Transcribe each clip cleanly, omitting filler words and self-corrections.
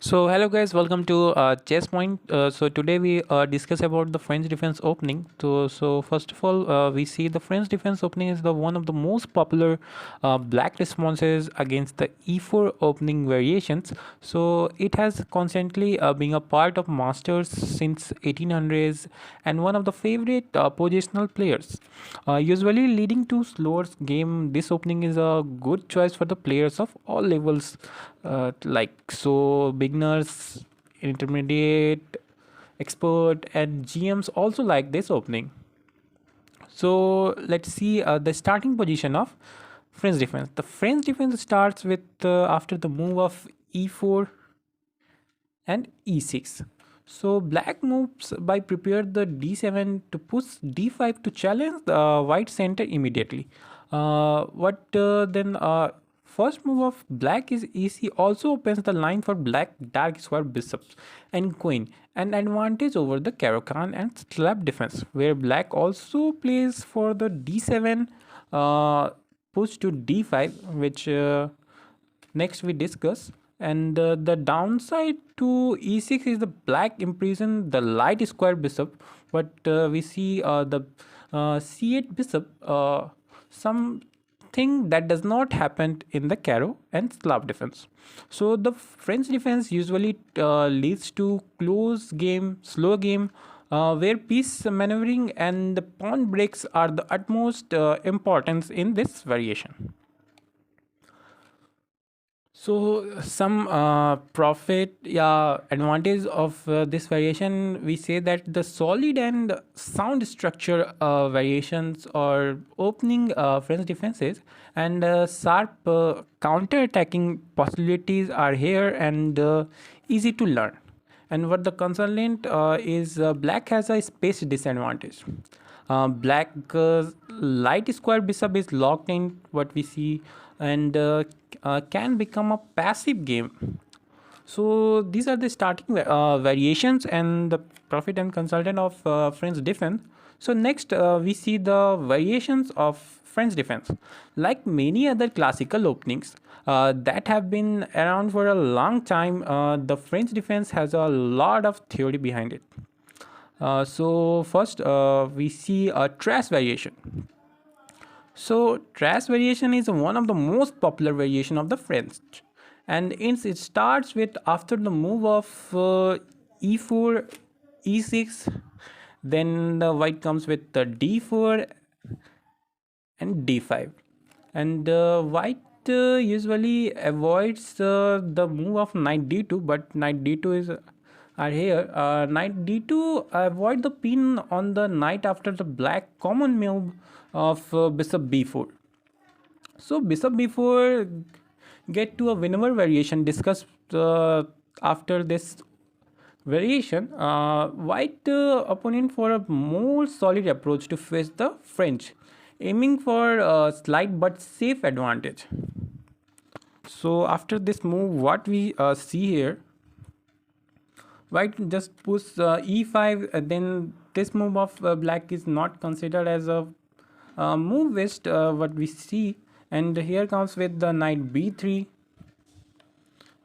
So hello guys, welcome to Chesspoint. So today we discuss about the French defense opening. So first of all, we see the French defense opening is the one of the most popular black responses against the E4 opening variations. So it has constantly been a part of masters since 1800s and one of the favorite positional players. Usually leading to slower game, this opening is a good choice for the players of all levels, beginners, intermediate, expert, and GMs also like this opening. So let's see the starting position of French defense. The French defense starts with after the move of e4 and e6. So black moves by prepare the d7 to push d5 to challenge the white center immediately. What then First move of black is ec also opens the line for black dark square bishops and queen, an advantage over the Caro-Kann and slab defense, where black also plays for the d7 push to d5, which next we discuss. And the downside to e6 is the black imprison the light square bishop, but we see the c8 bishop, something that does not happen in the Caro and Slav defense. So the French defense usually leads to close game, slow game, where piece maneuvering and the pawn breaks are the utmost importance in this variation. So some profit, yeah, advantage of this variation, we say that the solid and sound structure variations or opening French defenses and sharp counter-attacking possibilities are here and easy to learn. And what the consultant is black has a space disadvantage. Black light square bishop is locked in what we see and can become a passive game. So these are the starting variations and the profit and consultant of French defense. So next we see the variations of French defense. Like many other classical openings that have been around for a long time, the French defense has a lot of theory behind it. So first we see a trace variation. So trace variation is one of the most popular variation of the French, and it starts with after the move of e4, e6, then the white comes with the d4 and d5, and white usually avoids the move of knight d2, but knight d2 is are here. Knight d2 avoid the pin on the knight after the black common move of bishop b4. So bishop b4 get to a whenever variation discussed after this variation. White opponent for a more solid approach to face the French, aiming for a slight but safe advantage. So after this move, what we see here, white just push e5, then this move of black is not considered as a move west, what we see, and here comes with the knight b3,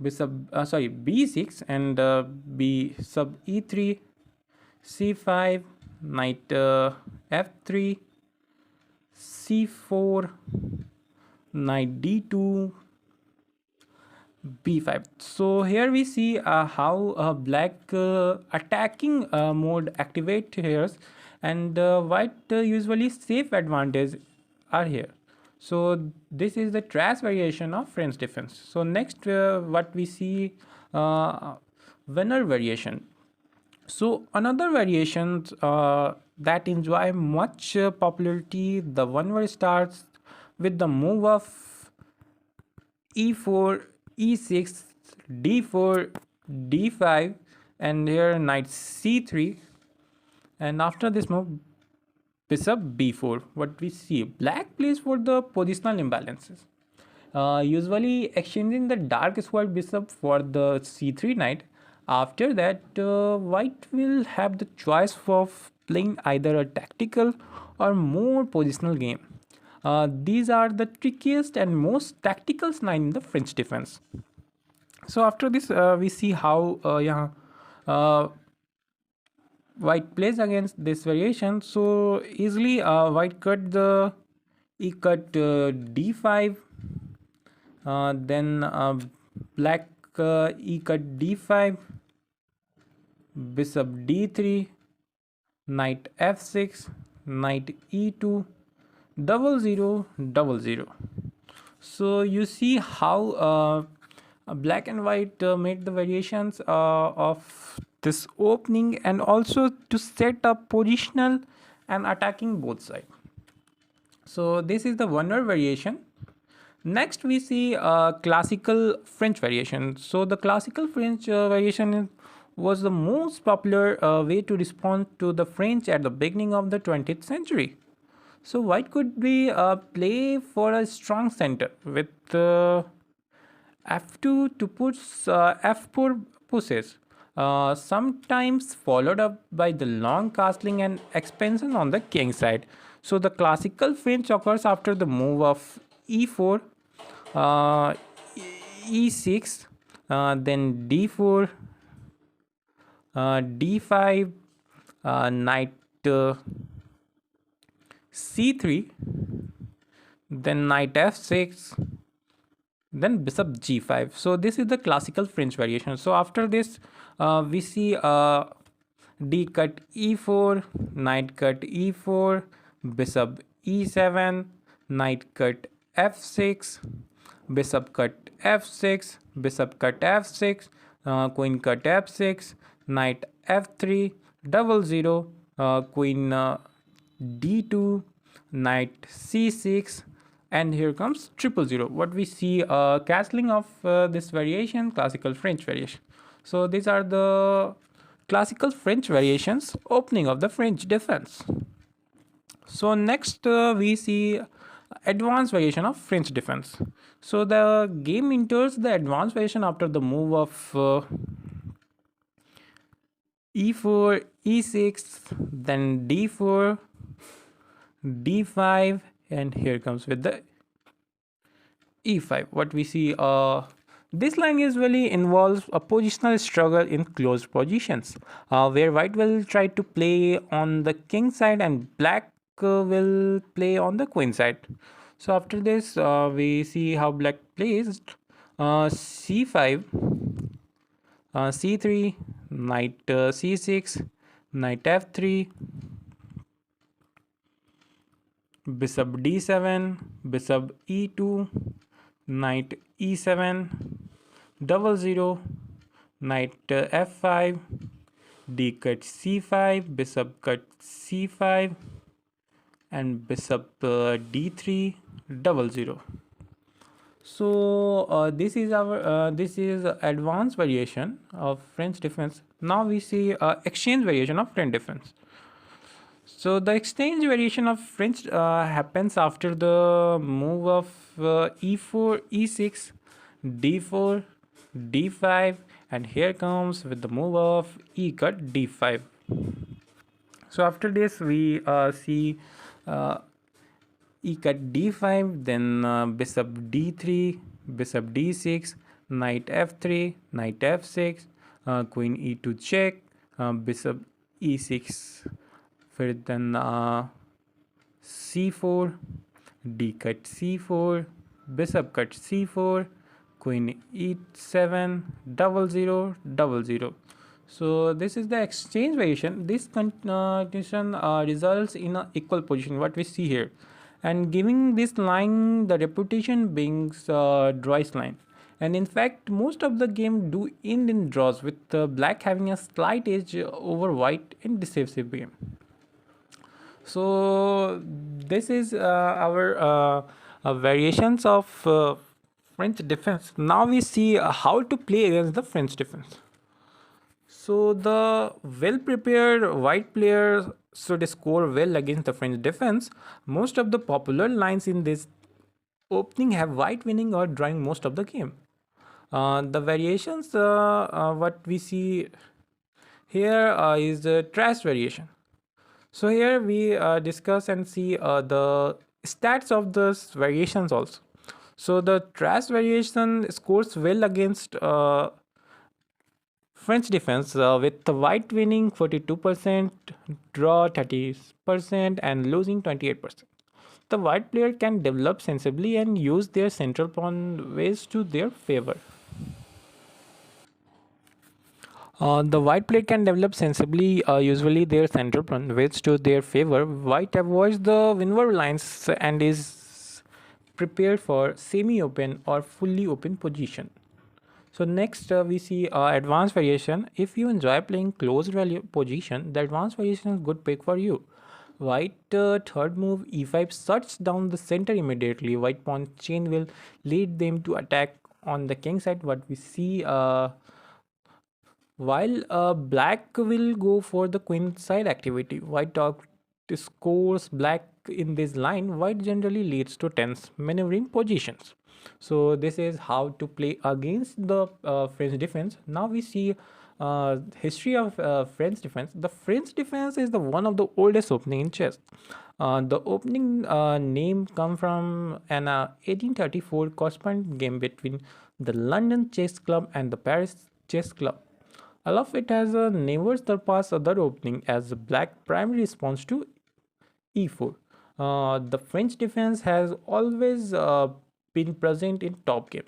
bishop b6, and b sub e3, c5, knight f3, c4, knight d2, b5. So here we see how black attacking mode activate here, and white usually safe advantage are here. So this is the trace variation of French defense. So next what we see, winner variation. So another variations that enjoy much popularity, the one where starts with the move of e4, e6, d4, d5, and here knight c3, and after this move bishop b4. What we see, black plays for the positional imbalances, usually exchanging the dark square bishop for the c3 knight. After that white will have the choice of playing either a tactical or more positional game. These are the trickiest and most tactical line in the French defense. So after this, we see how yeah, uh, white plays against this variation. So easily, white cut the e cut d5, then black e cut d5, bishop d3, knight f6, knight e2, double zero, double zero. So you see how black and white made the variations of this opening, and also to set up positional and attacking both sides. So this is the one word variation. Next, we see classical French variation. So the classical French was the most popular way to respond to the French at the beginning of the 20th century. So white could be play for a strong center with f2 to push f4 pushes, sometimes followed up by the long castling and expansion on the king side. So the classical French occurs after the move of e4, uh, e6, then d4, d5, knight c3, then knight f6, then bishop g5. So this is the classical French variation. So after this, we see d cut e4, knight cut e4, bishop e7, knight cut f6, bishop cut f6, bishop cut f6, queen cut f6, knight f3, double zero, queen d2, knight c6, and here comes triple zero. What we see castling of this variation, classical French variation. So these are the classical French variations, opening of the French defense. So next we see advanced variation of French defense. So the game enters the advanced variation after the move of e4, e6, then d4, d5, and here comes with the e5. What we see, this line usually involves a positional struggle in closed positions, where white will try to play on the king side and black will play on the queen side. So after this, we see how black plays c5, c3, knight c6, knight f3, bishop d7, bishop e2, knight e7, double zero, knight f5, d cut c5, bishop cut c5, and bishop d3, double zero. So this is advanced variation of French defense. Now we see exchange variation of French defense. So the exchange variation of French happens after the move of e4, e6, d4, d5, and here comes with the move of e cut d5. So after this, we see e cut d5, then bishop d3, bishop d6, knight f3, knight f6, queen e2 check, bishop e6, then c4, d cut c4, bishop cut c4, queen e7, double zero, double zero. So this is the exchange variation. This condition results in an equal position, what we see here, and giving this line the reputation being draw's line. And in fact, most of the game do end in draws, with black having a slight edge over white in decisive game. So this is our variations of French defense. Now we see how to play against the French defense. So the well-prepared white player should score well against the French defense. Most of the popular lines in this opening have white winning or drawing most of the game. The variations what we see here is the trash variation. So here we discuss and see the stats of the variations also. So the trash variation scores well against French defense with the white winning 42%, draw 30%, and losing 28%. The white player can develop sensibly and use their central pawn ways to their favor. The white player can develop sensibly, usually their central pawn ways to their favor. White avoids the windward lines and is prepared for semi-open or fully open position. So next we see advanced variation. If you enjoy playing close value position, the advanced variation is good pick for you. White third move e5 shuts down the center immediately. White pawn chain will lead them to attack on the king side. What we see while black will go for the queen side activity. White dog scores black in this line. White generally leads to tense maneuvering positions. So this is how to play against the French defense. Now we see history of French defense. The French defense is the one of the oldest opening in chess. The opening name come from an 1834 correspondent game between the London Chess Club and the Paris Chess Club. All of it has never surpassed other opening as a black primary response to e4. The French defense has always been present in top game.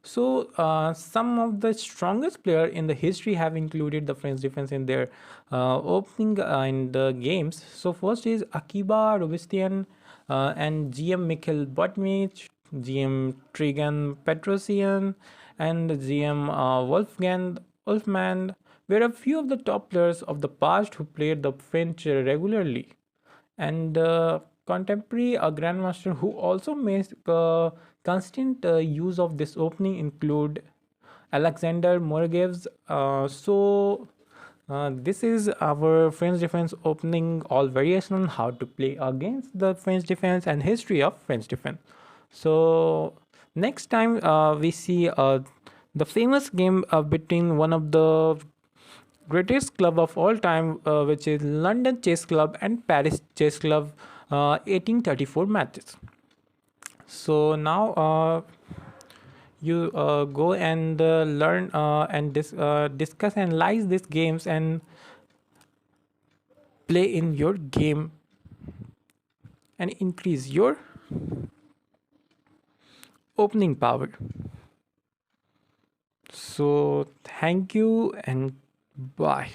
So some of the strongest player in the history have included the French defense in their opening in the games. So first is Akiba Robespierre and GM Mikhail Botmich, GM Trigan Petrosian, and GM Wolfgang Wolfman were a few of the top players of the past who played the French regularly. And contemporary grandmaster who also makes constant use of this opening include Alexander Morgevs. This is our French defense opening, all variation on how to play against the French defense and history of French defense. So next time we see the famous game between one of the greatest club of all time, which is London Chess Club and Paris Chess Club, 1834 matches. So now you go and learn and discuss and analyze these games and play in your game and increase your opening power. So thank you and bye.